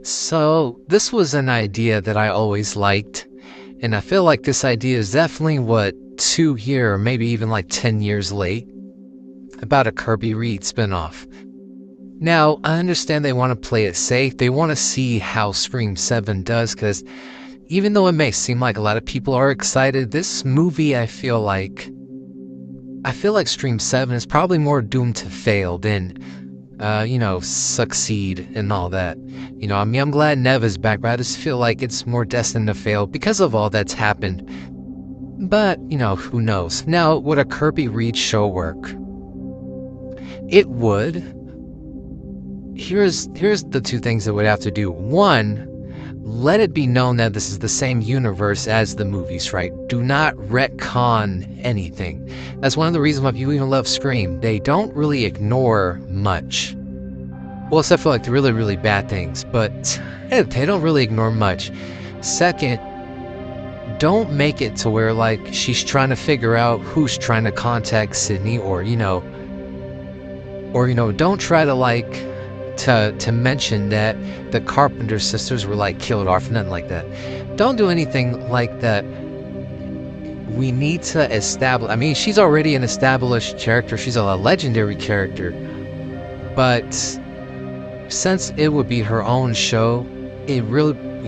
So, this was an idea that I always liked, and I feel like this idea is definitely, 2 year or maybe even like 10 years late, about a Kirby Reed spinoff. Now, I understand they want to play it safe. They want to see how Scream 7 does, because even though it may seem like a lot of people are excited, this movie, I feel like Scream 7 is probably more doomed to fail than, succeed and all that. I'm glad Nev is back, but I just feel like it's more destined to fail because of all that's happened. But, who knows? Now, would a Kirby Reed show work? It would. Here's the two things it would have to do. One, let it be known that this is the same universe as the movies, right? Do not retcon anything. That's one of the reasons why people even love Scream. They don't really ignore much. Well, except for like the really, really bad things, but they don't really ignore much. Second, don't make it to where like she's trying to figure out who's trying to contact Sydney, or don't try to like to mention that the Carpenter sisters were like killed off, nothing like that. Don't do anything like that. We need to establish, I mean, she's already an established character, she's a legendary character, but since it would be her own show, we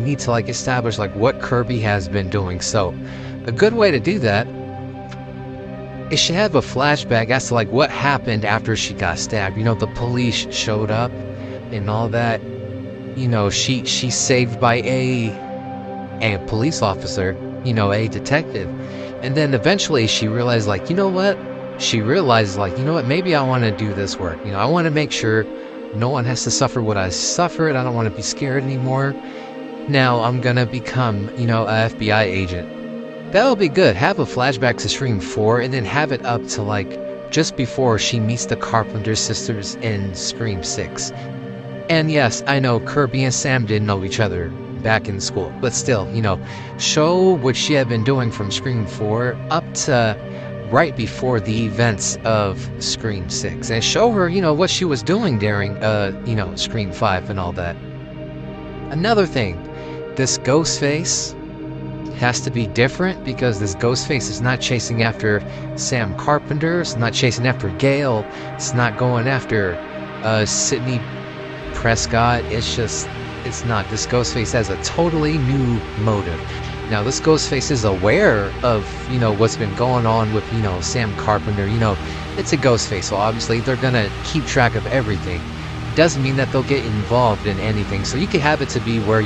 need to like establish like what Kirby has been doing. So a good way to do that is she have a flashback as to like what happened after she got stabbed. The police showed up and all that. She's saved by a police officer, a detective. And then eventually she realized like, maybe I want to do this work. I want to make sure no one has to suffer what I suffered. I don't want to be scared anymore. Now I'm gonna become, a FBI agent. That would be good. Have a flashback to Scream 4 and then have it up to like just before she meets the Carpenter sisters in Scream 6. And yes, I know Kirby and Sam didn't know each other back in school, but still, show what she had been doing from Scream 4 up to right before the events of Scream 6, and show her, what she was doing during, Scream 5 and all that. Another thing, this Ghostface has to be different, because this Ghostface is not chasing after Sam Carpenter, it's not chasing after Gale, it's not going after Sidney Prescott. It's not. This Ghostface has a totally new motive. Now this Ghostface is aware of what's been going on with Sam Carpenter. It's a Ghostface, so obviously they're gonna keep track of everything. Doesn't mean that they'll get involved in anything, so you can have it to be where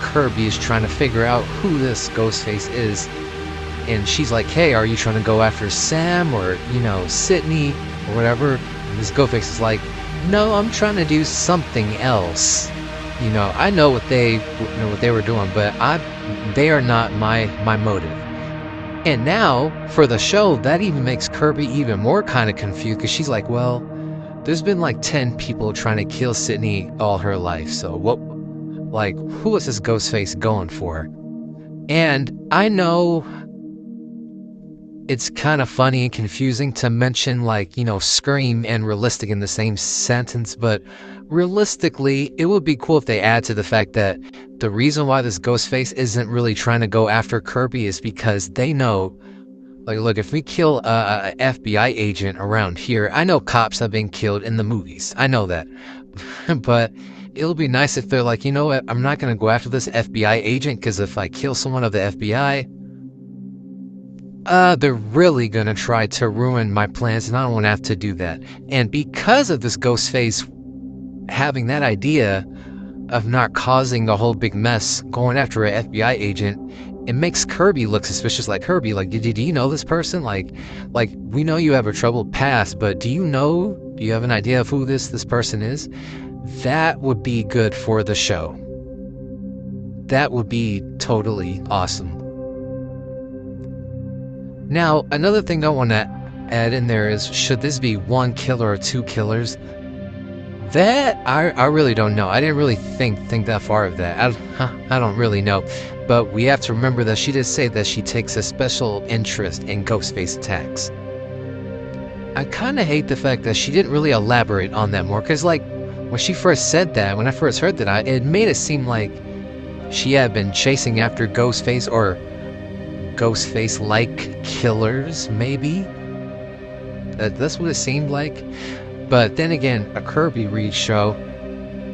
Kirby is trying to figure out who this Ghostface is, and she's like, hey, are you trying to go after Sam or Sydney or whatever? And this Ghostface is like, no, I'm trying to do something else. I know what they were doing, but they are not my motive. And now for the show, that even makes Kirby even more kind of confused, because she's like, well, there's been like 10 people trying to kill Sydney all her life, so who is this Ghostface going for? And I know it's kind of funny and confusing to mention Scream and realistic in the same sentence, but realistically, it would be cool if they add to the fact that the reason why this Ghostface isn't really trying to go after Kirby is because they know, look, if we kill a FBI agent around here, I know cops have been killed in the movies, I know that, but it'll be nice if they're like, you know what, I'm not going to go after this FBI agent, because if I kill someone of the FBI, they're really going to try to ruin my plans, and I don't want to have to do that. And because of this Ghostface having that idea of not causing a whole big mess going after an FBI agent, it makes Kirby look suspicious. Like, Kirby, do you know this person? Like we know you have a troubled past, but do you have an idea of who this person is? That would be good for the show. That would be totally awesome. Now, another thing I want to add in there is, should this be one killer or two killers? That, I really don't know. I didn't really think that far of that. I don't really know. But we have to remember that she did say that she takes a special interest in Ghostface attacks. I kind of hate the fact that she didn't really elaborate on that more, because like when she first said that, when I first heard that, it made it seem like she had been chasing after Ghostface or Ghostface-like killers, maybe. That's what it seemed like. But then again, a Kirby Reed show.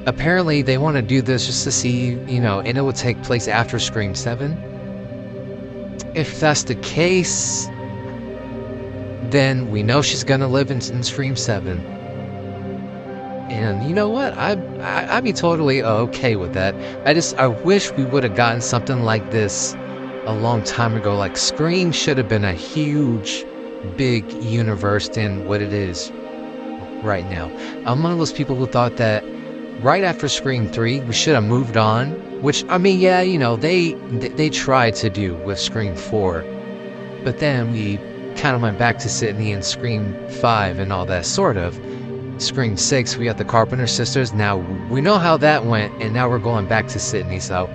Apparently, they want to do this just to see, and it will take place after Scream 7. If that's the case, then we know she's gonna live in Scream 7. And you know what? I'd be totally okay with that. I wish we would have gotten something like this a long time ago. Like, Scream should have been a huge, big universe than what it is right now. I'm one of those people who thought that right after Scream 3, we should have moved on. Which, I mean, yeah, they tried to do with Scream 4. But then we kind of went back to Sydney and Scream 5 and all that, sort of. Scream 6, we got the Carpenter sisters. Now, we know how that went, and now we're going back to Sydney, so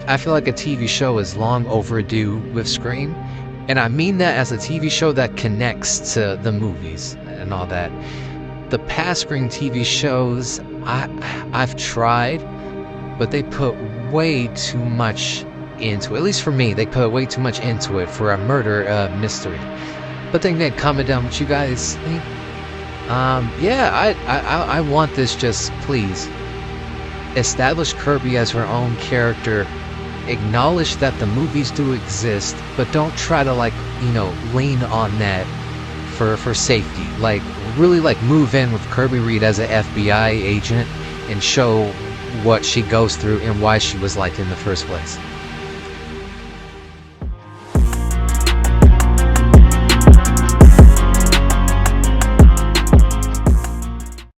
I feel like a TV show is long overdue with Scream. And I mean that as a TV show that connects to the movies and all that. The past Scream TV shows, I've tried, but they put way too much into it. At least for me, they put way too much into it for a murder mystery. But then again, comment down what you guys think. Yeah, I want this. Just please establish Kirby as her own character. Acknowledge that the movies do exist, but don't try to lean on that for safety. Like, really move in with Kirby Reed as an FBI agent and show what she goes through and why she was in the first place.